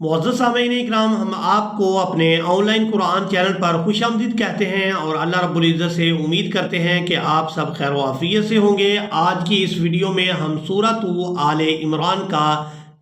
मुअज़्ज़ज़ सामीन इकराम, हम आपको अपने ऑनलाइन कुरान चैनल पर खुश आमदीद कहते हैं और अल्लाह रब्बुल इज़्ज़त से उम्मीद करते हैं कि आप सब खैर व आफ़ियत से होंगे। आज की इस वीडियो में हम सूरह आले इमरान का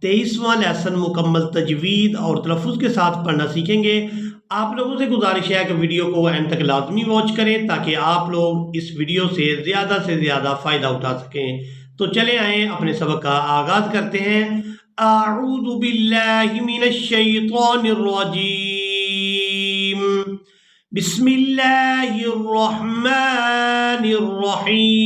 23वां लेसन मुकम्मल तजवीद और तलफ़्फ़ुज़ के साथ पढ़ना सीखेंगे। आप लोगों से गुजारिश है कि वीडियो को एंड तक लाजमी वॉच करें ताकि आप लोग इस वीडियो से ज़्यादा फ़ायदा उठा सकें। तो चले आएँ अपने सबक का आगाज़ करते हैं। अऊज़ु बिल्लाहि मिनश शैतानिर रजीम। बिस्मिल्लाहिर रहमानिर रहीम।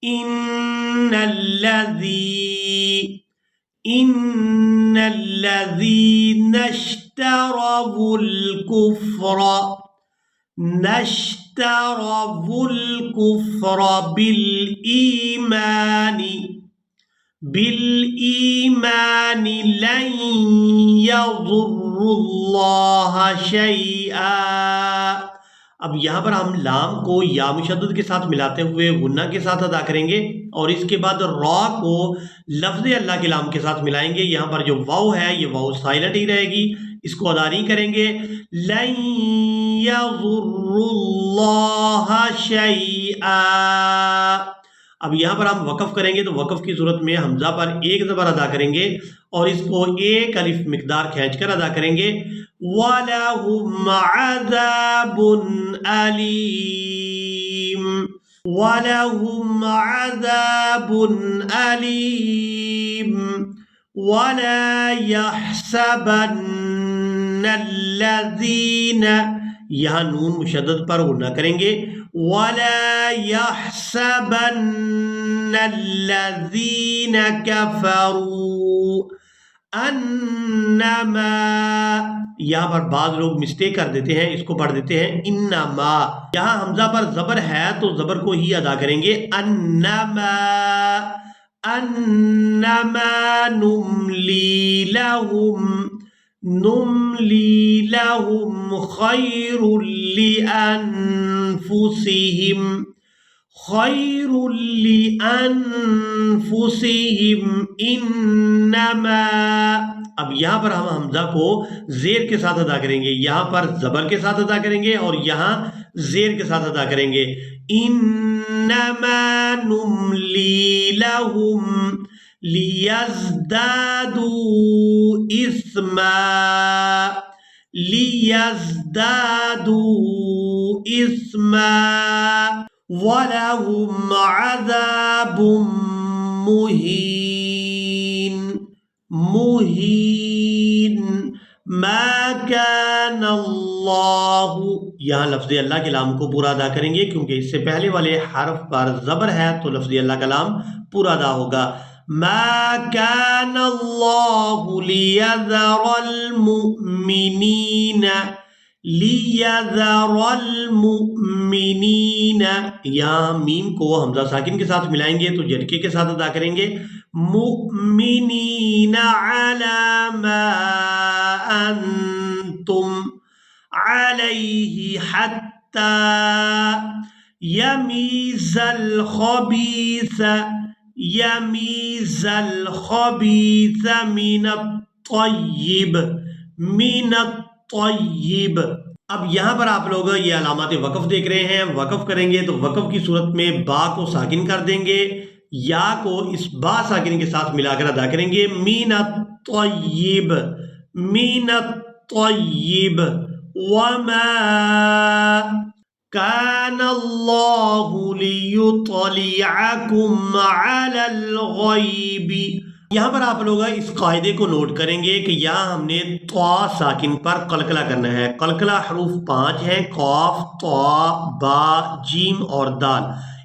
इन्नल्लज़ीना इश्तरवुल कुफ्र बिल-ईमानी लन यज़ुर्रुल्लाह शैआ। अब यहाँ पर हम लाम को या मुशद्दद के साथ मिलाते हुए गुन्ना के साथ अदा करेंगे और इसके बाद रॉ को लफ्ज़ अल्लाह के लाम के साथ मिलाएंगे। यहाँ पर जो वाव है ये वाव साइलेंट ही रहेगी, इसको अदा नहीं करेंगे। लन यज़ुर्रुल्लाह शैआ। अब यहाँ पर हम वक़फ़ करेंगे तो वक़फ़ की सूरत में हमज़ा पर एक ज़बर अदा करेंगे और इसको एक अलिफ मिक़दार खींचकर अदा करेंगे। वलहुम अज़ाबुन अलीम, वलहुम अज़ाबुन अलीम, वला यहसबन्नल्लज़ीना, यहाँ नून मुशद्दद पर गुन्ना करेंगे। वला यहसबन्नल्लज़ीना कफ़रू अन्नमा, यहाँ पर बाद लोग मिस्टेक कर देते हैं, इसको पढ़ देते हैं इन्नमा। यहाँ हमजा पर ज़बर है तो ज़बर को ही अदा करेंगे। अन्नमा अन्नमा नुमली लहुम खैरुल लिअन्फुसिहिम इन्नमा। अब यहाँ पर हम हमजा को ज़ेर के साथ अदा करेंगे, यहाँ पर ज़बर के साथ अदा करेंगे और यहाँ ज़ेर के साथ अदा करेंगे। इन्नमा नुमली लहुम लियज़दादू इस्मा वलहुम अज़ाबुम मुहीन मा काना अल्लाहु। यहाँ लफ्ज़ अल्लाह के लाम को पूरा अदा करेंगे क्योंकि इससे पहले वाले हर्फ पर ज़बर है तो लफ्ज़ अल्लाह का लाम पूरा अदा होगा। मा काना अल्लाहु लियज़रल मुमिनीना, यहाँ मीम को हमजा साकिन के साथ मिलाएंगे तो झटके के साथ अदा करेंगे। मुमिनीना अला मा अंतुम अलैहि हत्ता यमीज़ल खबीस मिनत-तय्यिब। अब यहाँ पर आप लोग ये अलामत वक़फ़ देख रहे हैं। वक़फ़ करेंगे तो वक़फ़ की सूरत में बा को साकिन कर देंगे, या को इस बा साकिन के साथ मिलाकर अदा करेंगे। मिनत-तय्यिब वमा काना अल्लाहु लियुत्लिअकुम अलल ग़ैबि। यहाँ पर आप लोग इस कायदे को नोट करेंगे कि यहाँ हमने त्वा साकिन पर कलकला करना है। कलकला हरूफ 5 हैं, कॉफ, त्वा, बा, जीम और दाल।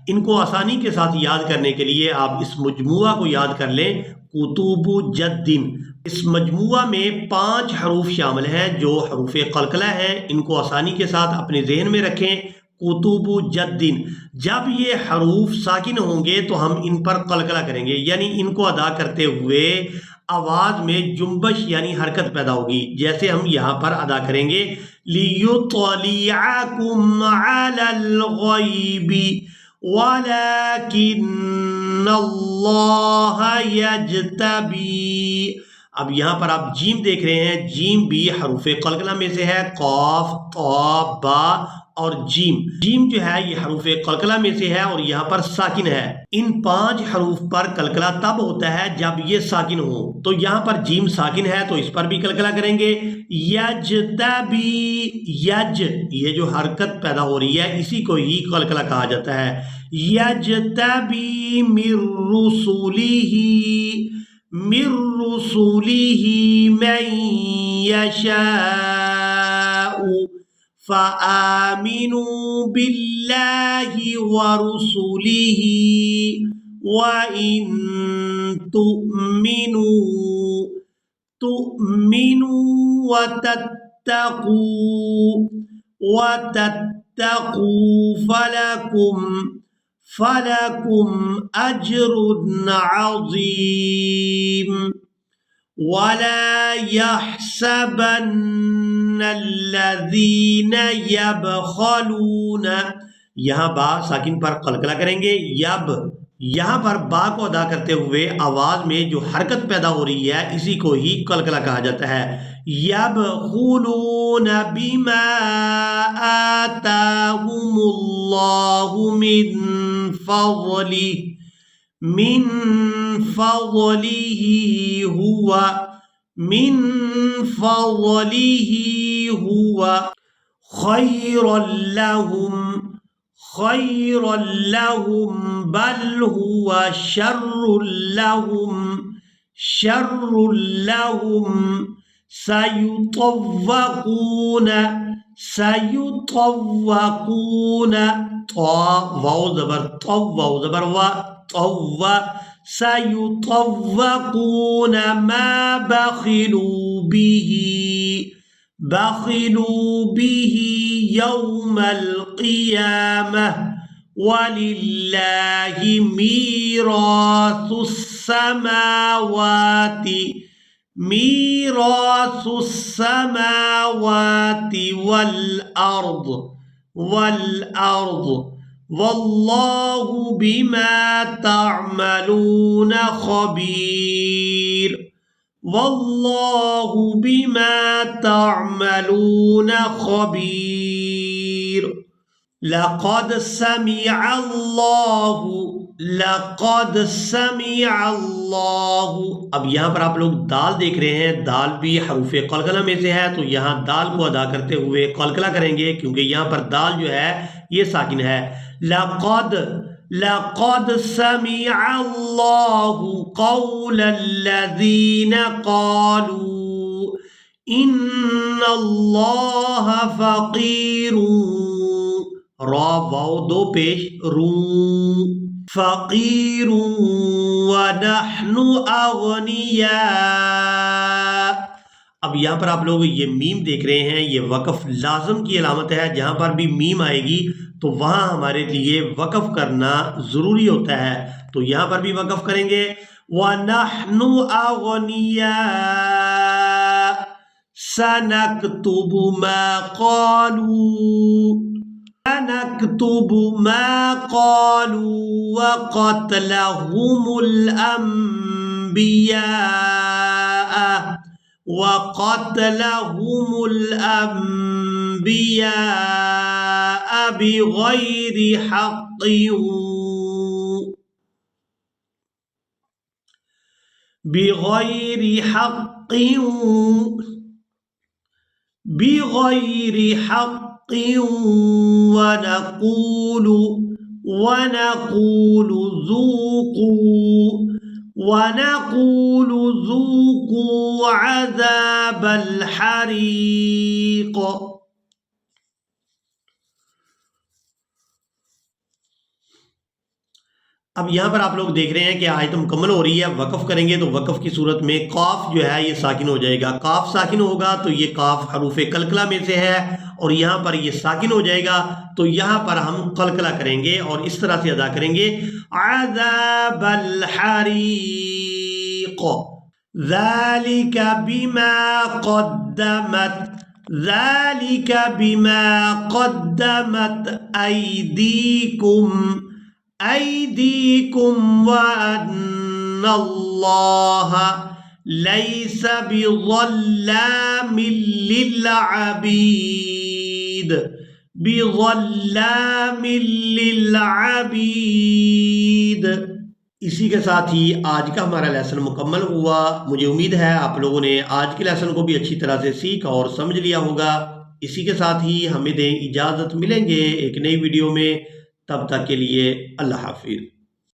इनको आसानी के साथ याद करने के लिए आप इस मजमुआ को याद कर लें, कुतुबु जद्दिन। इस मजमुआ में 5 हरूफ शामिल हैं जो हरूफ कलकला हैं। इनको आसानी के साथ अपने जहन में रखें। कुतुबु जद्दिन, जब ये हरूफ साकिन होंगे तो हम इन पर कलकला करेंगे, यानी इनको अदा करते हुए आवाज में जुम्बश यानी हरकत पैदा होगी। जैसे हम यहाँ पर अदा करेंगे लियुत्लिअकुम अलल ग़ैबि وَلَكِنَّ اللَّهَ يَجْتَبِي. اب یہاں پر آپ جیم دیکھ رہے ہیں، جیم بھی حروف قلقلہ میں سے ہے، قاف، طا، با اور جیم. جیم جو ہے یہ حروف قلقلہ میں سے ہے اور یہاں پر ساکن ہے. ان 5 حروف پر قلقلہ تب ہوتا ہے جب یہ ساکن ہو. تو یہاں پر جیم ساکن ہے تو اس پر بھی قلقلہ کریں گے. یجتبی، یج، یہ جو حرکت پیدا ہو رہی ہے اسی کو ہی قلقلہ کہا جاتا ہے. یجتبی من رسولہ، من رسولہ من یشاء فآمنوا باللہ ورسولہ وإن تؤمنوا وتتقوا فلكم أجر عظيم. ولا يحسبن الذين يبخلون، یہاں با ساکن پر قلقلہ کریں گے. یب، یہاں پر با کو ادا کرتے ہوئے آواز میں جو حرکت پیدا ہو رہی ہے اسی کو ہی قلقلہ کہا جاتا ہے. يبخلون بما آتاهم الله من فضله هو خيرا لهم بل هو شر لهم سيطوقون، طا واو زبر طو، واو زبر وا، طو، سيطوقون ما بخلوا به يوم القيامة ولله ميراث السماوات والأرض والله بما تعملون خبير. والله بما تعملون خبير. لقد سمع اللہ. اب یہاں پر آپ لوگ دال دیکھ رہے ہیں، دال بھی حروف قلقلہ میں سے ہے تو یہاں دال کو ادا کرتے ہوئے قلقلہ کریں گے کیونکہ یہاں پر دال جو ہے یہ ساکن ہے. لقد سمع اللہ قول الذین قالوا ان اللہ فقیر، را واو دو پیش، رو، فقیر ونحن اغنیاء. اب یہاں پر آپ لوگ یہ میم دیکھ رہے ہیں، یہ وقف لازم کی علامت ہے. جہاں پر بھی میم آئے گی تو وہاں ہمارے لیے وقف کرنا ضروری ہوتا ہے، تو یہاں پر بھی وقف کریں گے. وَنَحْنُ أَغْنِيَاءُ سَنَكْتُبُ مَا قَالُوا وَقَتْلَهُمُ الْأَنْبِيَاءَ بِغَيْرِ حق ونقول ذوقوا عذاب الحريق. اب یہاں پر آپ لوگ دیکھ رہے ہیں کہ آیت مکمل ہو رہی ہے. وقف کریں گے تو وقف کی صورت میں قاف جو ہے یہ ساکن ہو جائے گا. قاف ساکن ہوگا تو یہ قاف حروف قلقلہ میں سے ہے اور یہاں پر یہ ساکن ہو جائے گا تو یہاں پر ہم قلقلہ کریں گے اور اس طرح سے ادا کریں گے. عذاب الحریق ذالک بما قدمت ایدیکم أيديكم وأن الله ليس بظلام للعبيد بظلام للعبید۔ اسی کے ساتھ ہی آج کا ہمارا لیسن مکمل ہوا۔ مجھے امید ہے آپ لوگوں نے آج کے لیسن کو بھی اچھی طرح سے سیکھ اور سمجھ لیا ہوگا۔ اسی کے ساتھ ہی ہمیں دیں اجازت، ملیں گے ایک نئی ویڈیو میں، تب تک کے لیے اللہ حافظ۔